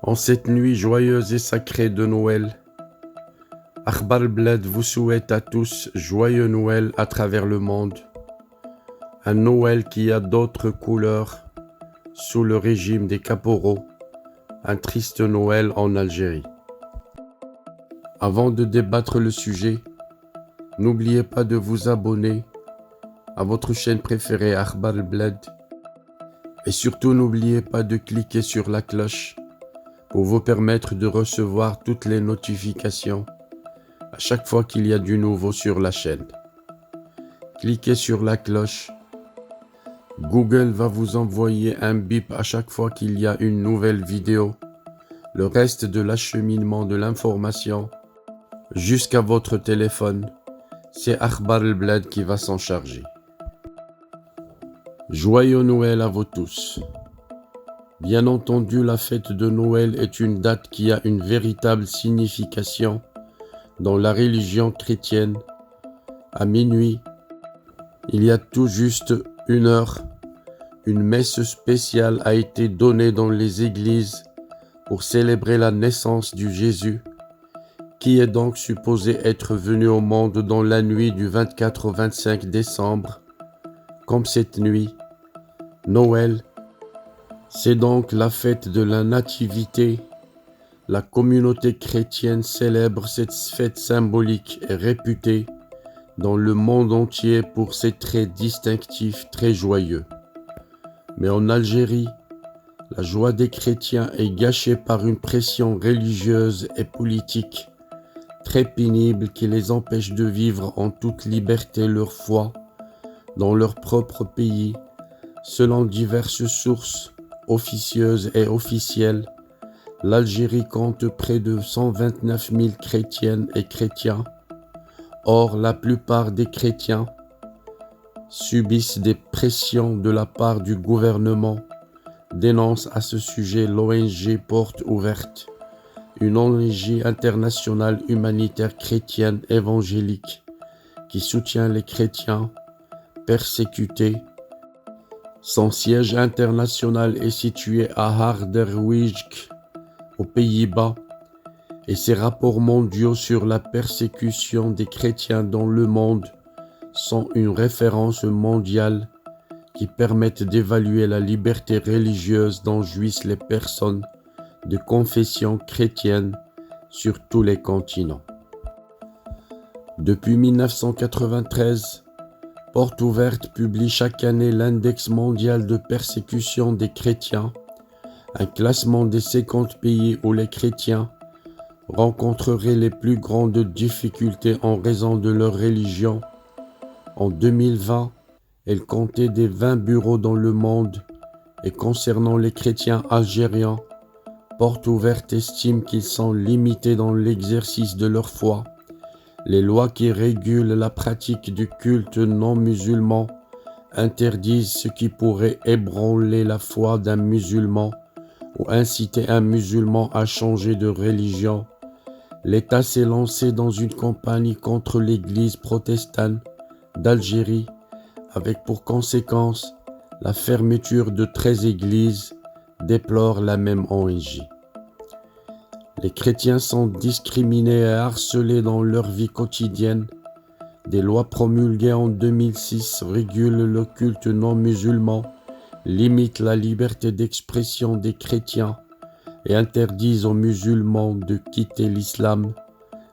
En cette nuit joyeuse et sacrée de Noël, Akhbar Bled vous souhaite à tous joyeux Noël à travers le monde. Un Noël qui a d'autres couleurs sous le régime des caporaux, un triste Noël en Algérie. Avant de débattre le sujet, n'oubliez pas de vous abonner à votre chaîne préférée Akhbar Bled et surtout n'oubliez pas de cliquer sur la cloche pour vous permettre de recevoir toutes les notifications à chaque fois qu'il y a du nouveau sur la chaîne. Cliquez sur la cloche. Google va vous envoyer un bip à chaque fois qu'il y a une nouvelle vidéo. Le reste de l'acheminement de l'information jusqu'à votre téléphone, c'est Akhbar Bled qui va s'en charger. Joyeux Noël à vous tous. Bien entendu, la fête de Noël est une date qui a une véritable signification dans la religion chrétienne. À minuit, il y a tout juste une heure, une messe spéciale a été donnée dans les églises pour célébrer la naissance du Jésus, qui est donc supposé être venu au monde dans la nuit du 24 au 25 décembre. Comme cette nuit, Noël, c'est donc la fête de la Nativité. La communauté chrétienne célèbre cette fête symbolique et réputée dans le monde entier pour ses traits distinctifs très joyeux. Mais en Algérie, la joie des chrétiens est gâchée par une pression religieuse et politique très pénible qui les empêche de vivre en toute liberté leur foi dans leur propre pays. Selon diverses sources officieuses et officielles, l'Algérie compte près de 129 000 chrétiennes et chrétiens. Or, la plupart des chrétiens subissent des pressions de la part du gouvernement, dénonce à ce sujet l'ONG Porte Ouverte, une ONG internationale humanitaire chrétienne évangélique qui soutient les chrétiens persécutés. Son siège international est situé à Harderwijk, aux Pays-Bas, et ses rapports mondiaux sur la persécution des chrétiens dans le monde sont une référence mondiale qui permettent d'évaluer la liberté religieuse dont jouissent les personnes de confession chrétienne sur tous les continents. Depuis 1993, Porte Ouverte publie chaque année l'Index mondial de persécution des chrétiens, un classement des 50 pays où les chrétiens rencontreraient les plus grandes difficultés en raison de leur religion. En 2020, elle comptait des 20 bureaux dans le monde et concernant les chrétiens algériens, Porte Ouverte estime qu'ils sont limités dans l'exercice de leur foi. Les lois qui régulent la pratique du culte non musulman interdisent ce qui pourrait ébranler la foi d'un musulman ou inciter un musulman à changer de religion. L'État s'est lancé dans une campagne contre l'Église protestante d'Algérie, avec pour conséquence la fermeture de 13 églises, déplore la même ONG. Les chrétiens sont discriminés et harcelés dans leur vie quotidienne. Des lois promulguées en 2006 régulent le culte non musulman, limitent la liberté d'expression des chrétiens et interdisent aux musulmans de quitter l'islam,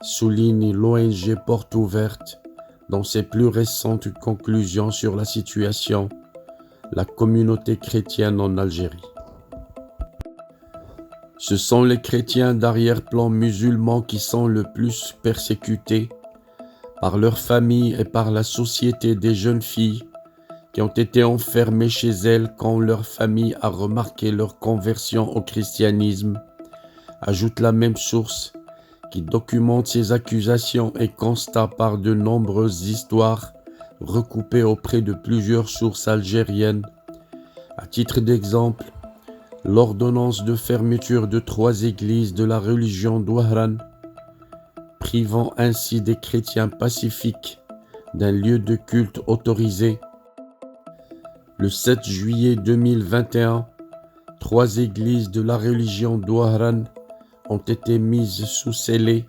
souligne l'ONG Porte Ouverte dans ses plus récentes conclusions sur la situation de la communauté chrétienne en Algérie. Ce sont les chrétiens d'arrière-plan musulmans qui sont le plus persécutés par leurs familles et par la société des jeunes filles qui ont été enfermées chez elles quand leur famille a remarqué leur conversion au christianisme, ajoute la même source qui documente ces accusations et constate par de nombreuses histoires recoupées auprès de plusieurs sources algériennes. À titre d'exemple, l'ordonnance de fermeture de 3 églises de la religion d'Ouahran, privant ainsi des chrétiens pacifiques d'un lieu de culte autorisé. Le 7 juillet 2021, 3 églises de la religion d'Ouahran ont été mises sous scellé.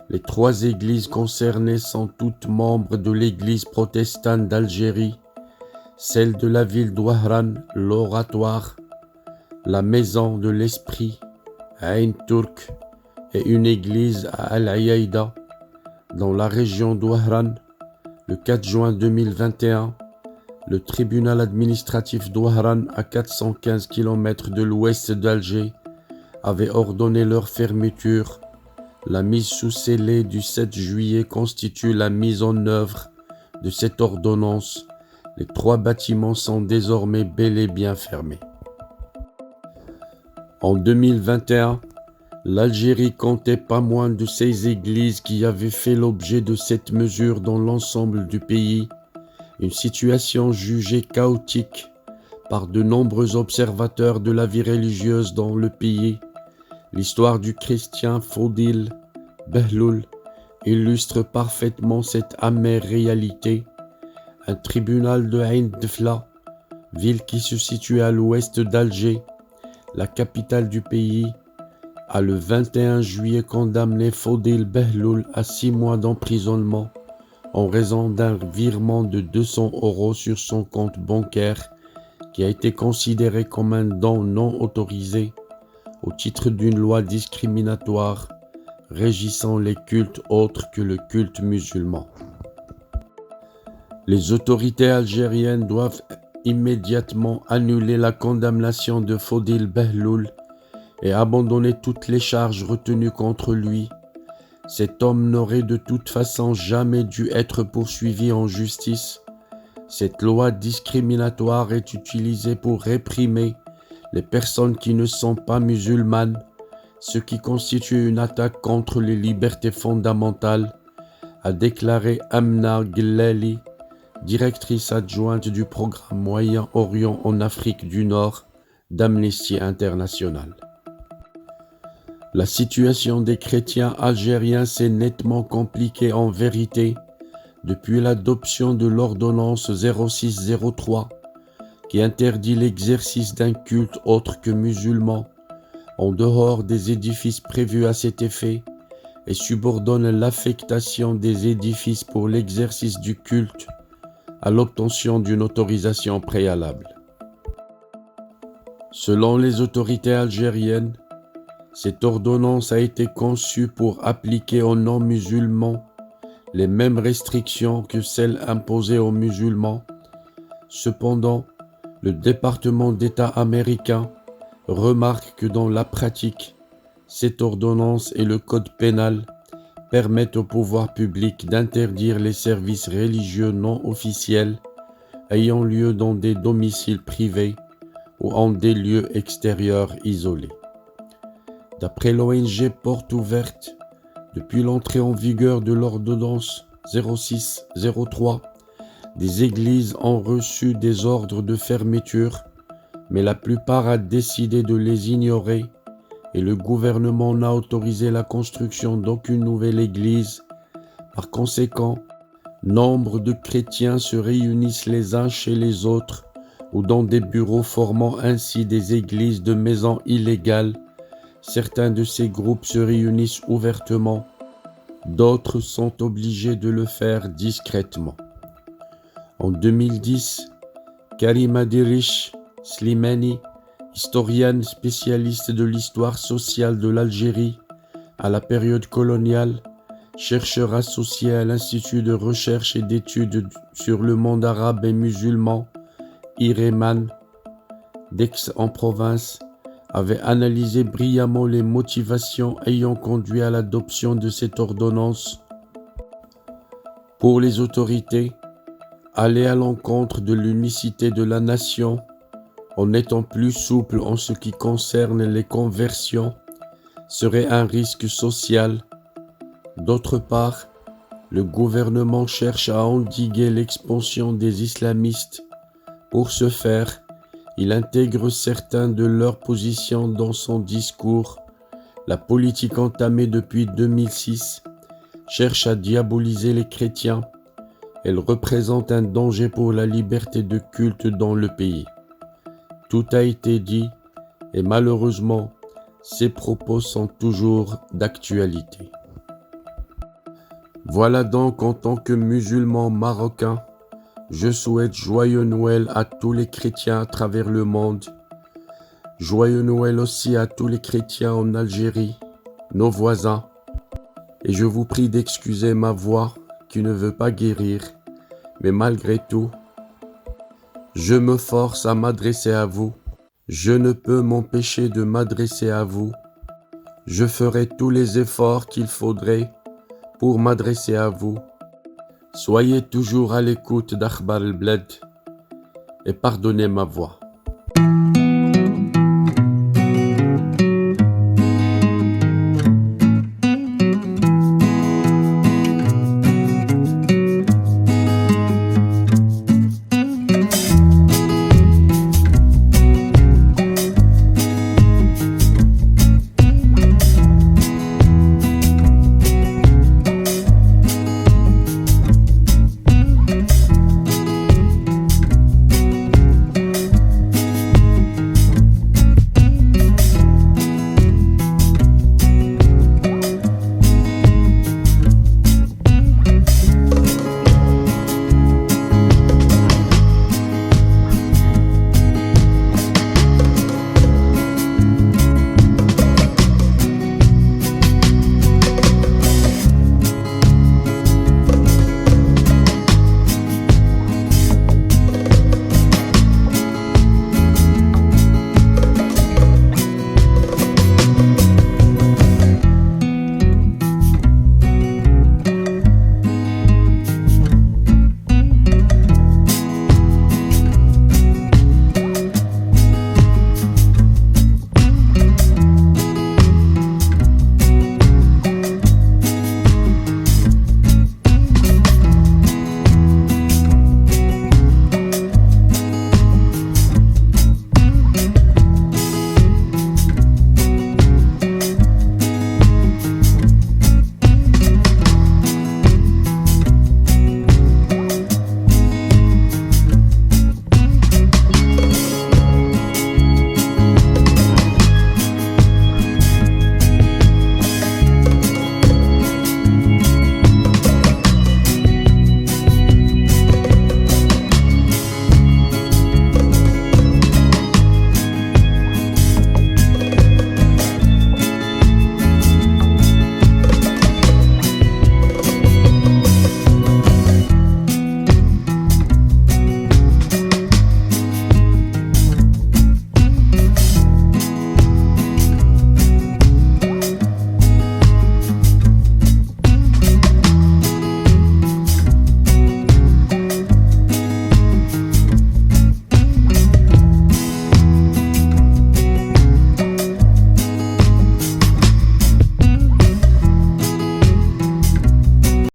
Les 3 églises concernées sont toutes membres de l'église protestante d'Algérie, celle de la ville d'Ouahran, l'Oratoire, la maison de l'Esprit, Ain Turk, et une église à Al-Aïaïda, dans la région d'Ouahran. Le 4 juin 2021, le tribunal administratif d'Ouahran, à 415 km de l'ouest d'Alger, avait ordonné leur fermeture. La mise sous scellé du 7 juillet constitue la mise en œuvre de cette ordonnance. Les 3 bâtiments sont désormais bel et bien fermés. En 2021, l'Algérie comptait pas moins de 16 églises qui avaient fait l'objet de cette mesure dans l'ensemble du pays, une situation jugée chaotique par de nombreux observateurs de la vie religieuse dans le pays. L'histoire du chrétien Fodil Behloul illustre parfaitement cette amère réalité. Un tribunal de Ain Dfla, ville qui se situe à l'ouest d'Alger, la capitale du pays, a le 21 juillet condamné Fodil Behloul à 6 mois d'emprisonnement en raison d'un virement de 200 € sur son compte bancaire qui a été considéré comme un don non autorisé au titre d'une loi discriminatoire régissant les cultes autres que le culte musulman. Les autorités algériennes doivent immédiatement annuler la condamnation de Fodil Behloul et abandonner toutes les charges retenues contre lui. Cet homme n'aurait de toute façon jamais dû être poursuivi en justice. Cette loi discriminatoire est utilisée pour réprimer les personnes qui ne sont pas musulmanes, ce qui constitue une attaque contre les libertés fondamentales, a déclaré Amna Glali, directrice adjointe du programme Moyen-Orient en Afrique du Nord d'Amnesty International. La situation des chrétiens algériens s'est nettement compliquée en vérité depuis l'adoption de l'ordonnance 0603 qui interdit l'exercice d'un culte autre que musulman en dehors des édifices prévus à cet effet et subordonne l'affectation des édifices pour l'exercice du culte à l'obtention d'une autorisation préalable. Selon les autorités algériennes, cette ordonnance a été conçue pour appliquer aux non-musulmans les mêmes restrictions que celles imposées aux musulmans. Cependant, le département d'État américain remarque que dans la pratique, cette ordonnance et le code pénal permettent au pouvoir public d'interdire les services religieux non officiels ayant lieu dans des domiciles privés ou en des lieux extérieurs isolés. D'après l'ONG Porte Ouverte, depuis l'entrée en vigueur de l'ordonnance 0603, des églises ont reçu des ordres de fermeture, mais la plupart a décidé de les ignorer et le gouvernement n'a autorisé la construction d'aucune nouvelle église. Par conséquent, nombre de chrétiens se réunissent les uns chez les autres ou dans des bureaux formant ainsi des églises de maisons illégales. Certains de ces groupes se réunissent ouvertement, d'autres sont obligés de le faire discrètement. En 2010, Karima Diriche Slimani, historienne spécialiste de l'histoire sociale de l'Algérie à la période coloniale, chercheur associé à l'Institut de recherche et d'études sur le monde arabe et musulman, IREMAN, d'Aix-en-Provence, avait analysé brillamment les motivations ayant conduit à l'adoption de cette ordonnance. Pour les autorités, aller à l'encontre de l'unicité de la nation, en étant plus souple en ce qui concerne les conversions, serait un risque social. D'autre part, le gouvernement cherche à endiguer l'expansion des islamistes. Pour ce faire, il intègre certains de leurs positions dans son discours. La politique entamée depuis 2006 cherche à diaboliser les chrétiens. Elle représente un danger pour la liberté de culte dans le pays. Tout a été dit et malheureusement, ces propos sont toujours d'actualité. Voilà donc, en tant que musulman marocain, je souhaite joyeux Noël à tous les chrétiens à travers le monde. Joyeux Noël aussi à tous les chrétiens en Algérie, nos voisins. Et je vous prie d'excuser ma voix qui ne veut pas guérir, mais malgré tout, je me force à m'adresser à vous. Je ne peux m'empêcher de m'adresser à vous. Je ferai tous les efforts qu'il faudrait pour m'adresser à vous. Soyez toujours à l'écoute d'Akhbar el Bled et pardonnez ma voix.